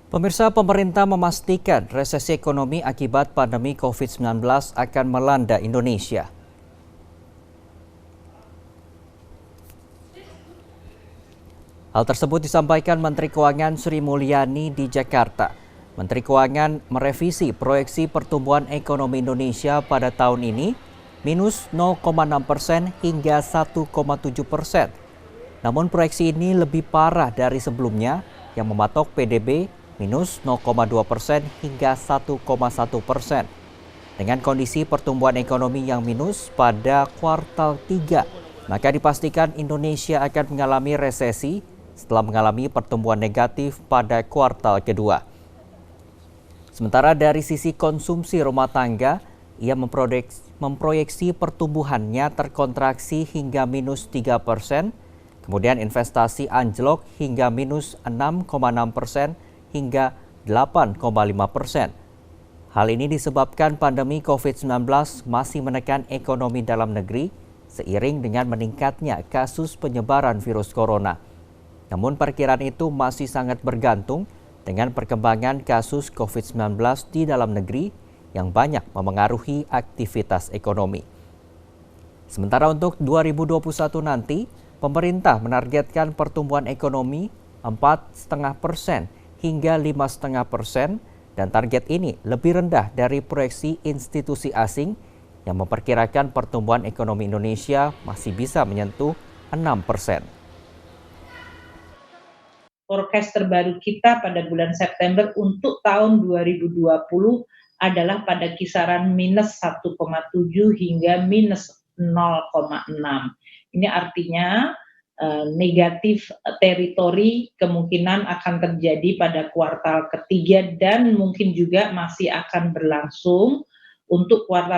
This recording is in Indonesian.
Pemirsa, pemerintah memastikan resesi ekonomi akibat pandemi COVID-19 akan melanda Indonesia. Hal tersebut disampaikan Menteri Keuangan Sri Mulyani di Jakarta. Menteri Keuangan merevisi proyeksi pertumbuhan ekonomi Indonesia pada tahun ini minus 0,6% hingga 1,7%. Namun proyeksi ini lebih parah dari sebelumnya yang mematok PDB minus 0,2% hingga 1,1%. Dengan kondisi pertumbuhan ekonomi yang minus pada kuartal 3, maka dipastikan Indonesia akan mengalami resesi setelah mengalami pertumbuhan negatif pada kuartal kedua. Sementara dari sisi konsumsi rumah tangga, ia memproyeksi pertumbuhannya terkontraksi hingga minus 3%, kemudian investasi anjlok hingga minus 6,6% hingga 8,5%. Hal ini disebabkan pandemi COVID-19 masih menekan ekonomi dalam negeri seiring dengan meningkatnya kasus penyebaran virus corona. Namun perkiraan itu masih sangat bergantung dengan perkembangan kasus COVID-19 di dalam negeri yang banyak memengaruhi aktivitas ekonomi. Sementara untuk 2021 nanti, pemerintah menargetkan pertumbuhan ekonomi 4,5% hingga 5,5%, dan target ini lebih rendah dari proyeksi institusi asing yang memperkirakan pertumbuhan ekonomi Indonesia masih bisa menyentuh 6%. Forecast terbaru kita pada bulan September untuk tahun 2020 adalah pada kisaran minus 1,7 hingga minus 0,6. Ini artinya negatif teritori kemungkinan akan terjadi pada kuartal ketiga dan mungkin juga masih akan berlangsung untuk kuartal